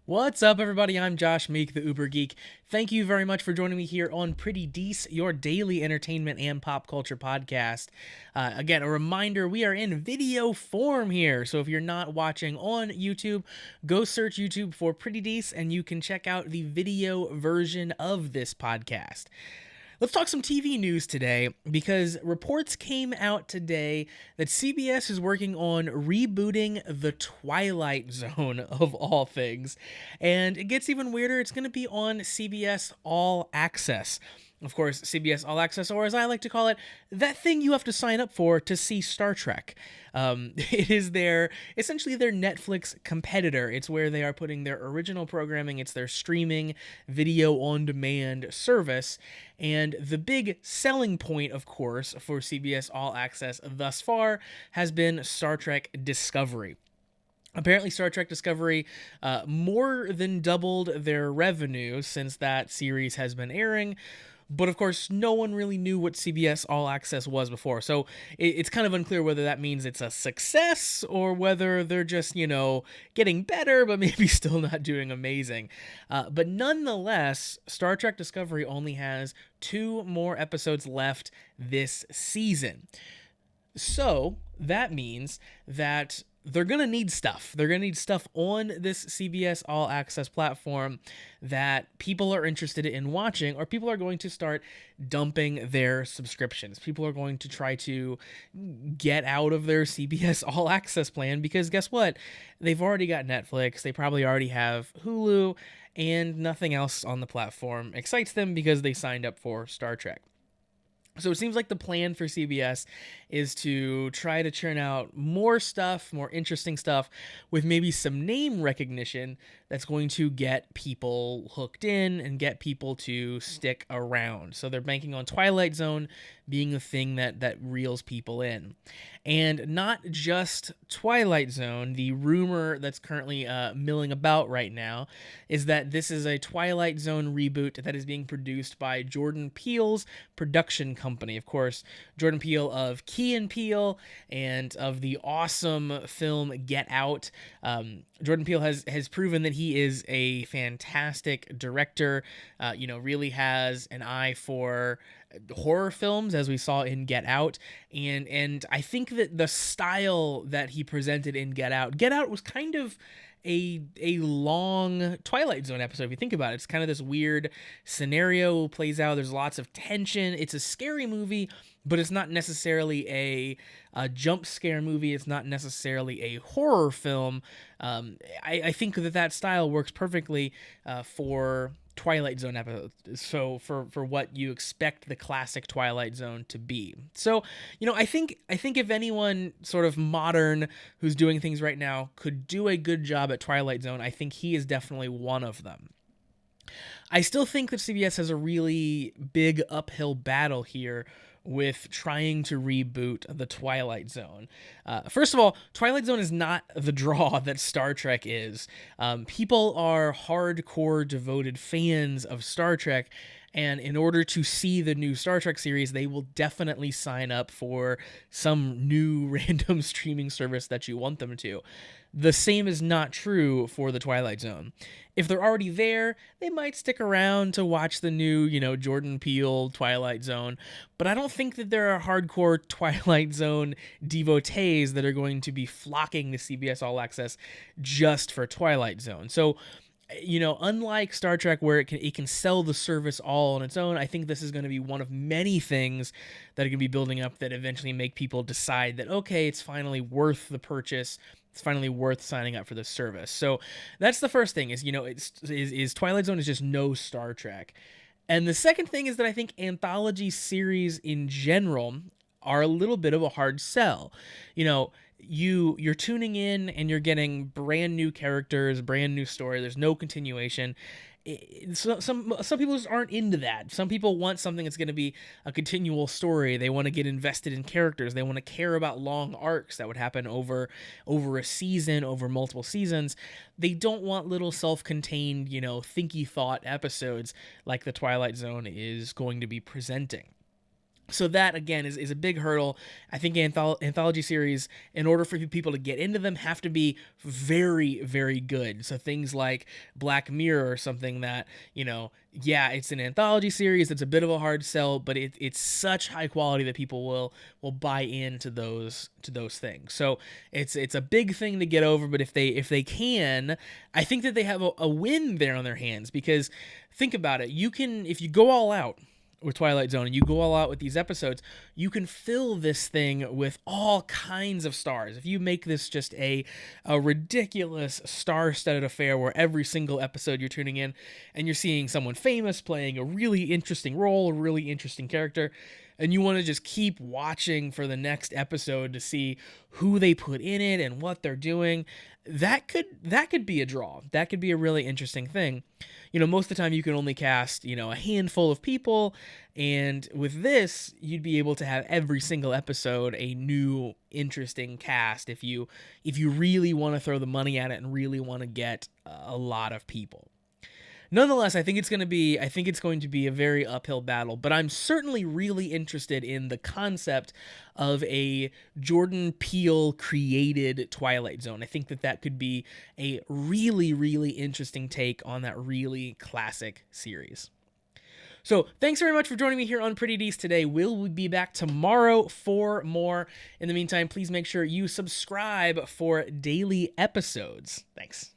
What's up, everybody? I'm Josh Meek, the Uber Geek. Thank you very much for joining me here on Pretty Dece, your daily entertainment and pop culture podcast. Again, a reminder, we are in video form here. So if you're not watching on YouTube, go search YouTube for Pretty Dece and you can check out the video version of this podcast. Let's talk some TV news today because reports came out today that CBS is working on rebooting the Twilight Zone of all things. And it gets even weirder. It's going to be on CBS All Access. Of course, CBS All Access, or as I like to call it, that thing you have to sign up for to see Star Trek. It is essentially their Netflix competitor. It's where they are putting their original programming. It's their streaming video on demand service. And the big selling point, of course, for CBS All Access thus far has been Star Trek Discovery. Apparently, Star Trek Discovery more than doubled their revenue since that series has been airing. But of course, no one really knew what CBS All Access was before. So it's kind of unclear whether that means it's a success or whether they're just, getting better, but maybe still not doing amazing. But nonetheless, Star Trek Discovery only has 2 more episodes left this season. So that means that they're going to need stuff. They're going to need stuff on this CBS All Access platform that people are interested in watching, or people are going to start dumping their subscriptions. People are going to try to get out of their CBS All Access plan because guess what? They've already got Netflix. They probably already have Hulu, and nothing else on the platform excites them because they signed up for Star Trek. So it seems like the plan for CBS is to try to churn out more stuff, more interesting stuff, with maybe some name recognition that's going to get people hooked in and get people to stick around. So they're banking on Twilight Zone being the thing that reels people in. And not just Twilight Zone, the rumor that's currently milling about right now is that this is a Twilight Zone reboot that is being produced by Jordan Peele's production company. Of course, Jordan Peele of Key and Peele and of the awesome film Get Out. Jordan Peele has proven that he is a fantastic director, really has an eye for horror films, as we saw in Get Out, and I think that the style that he presented in Get Out was kind of a long Twilight Zone episode. If you think about it, it's kind of this weird scenario plays out. There's lots of tension. It's a scary movie, but it's not necessarily a jump scare movie. It's not necessarily a horror film. I think that style works perfectly for Twilight Zone episode, so for what you expect the classic Twilight Zone to be. So, I think if anyone sort of modern who's doing things right now could do a good job at Twilight Zone, I think he is definitely one of them. I still think that CBS has a really big uphill battle here with trying to reboot the Twilight Zone. First of all, Twilight Zone is not the draw that Star Trek is. People are hardcore devoted fans of Star Trek, and in order to see the new Star Trek series, they will definitely sign up for some new random streaming service that you want them to. The same is not true for the Twilight Zone. If they're already there, they might stick around to watch the new, Jordan Peele Twilight Zone, but I don't think that there are hardcore Twilight Zone devotees that are going to be flocking to CBS All Access just for Twilight Zone. So, unlike Star Trek where it can sell the service all on its own, I think this is going to be one of many things that are going to be building up that eventually make people decide that, okay, it's finally worth the purchase. It's finally worth signing up for this service. So that's the first thing is Twilight Zone is just no Star Trek. And the second thing is that I think anthology series in general are a little bit of a hard sell. You're tuning in and you're getting brand new characters, brand new story. There's no continuation. Some people just aren't into that. Some people want something that's going to be a continual story. They want to get invested in characters. They want to care about long arcs that would happen over a season, over multiple seasons. They don't want little self-contained, thinky thought episodes like the Twilight Zone is going to be presenting. So that, again, is a big hurdle. I think anthology series, in order for people to get into them, have to be very, very good. So things like Black Mirror or something that, yeah, it's an anthology series. It's a bit of a hard sell, but it's such high quality that people will buy into those things. So it's a big thing to get over. But if they can, I think that they have a win there on their hands, because think about it. If you go all out with Twilight Zone and you go all out with these episodes, you can fill this thing with all kinds of stars. If you make this just a ridiculous star-studded affair where every single episode you're tuning in and you're seeing someone famous playing a really interesting role, a really interesting character, and you want to just keep watching for the next episode to see who they put in it and what they're doing, that could be a draw. That could be a really interesting thing. Most of the time you can only cast, a handful of people, and with this, you'd be able to have every single episode a new, interesting cast if you really want to throw the money at it and really want to get a lot of people. Nonetheless, I think it's going to be a very uphill battle, but I'm certainly really interested in the concept of a Jordan Peele created Twilight Zone. I think that could be a really, really interesting take on that really classic series. So thanks very much for joining me here on Pretty Dece today. We'll be back tomorrow for more. In the meantime, please make sure you subscribe for daily episodes. Thanks.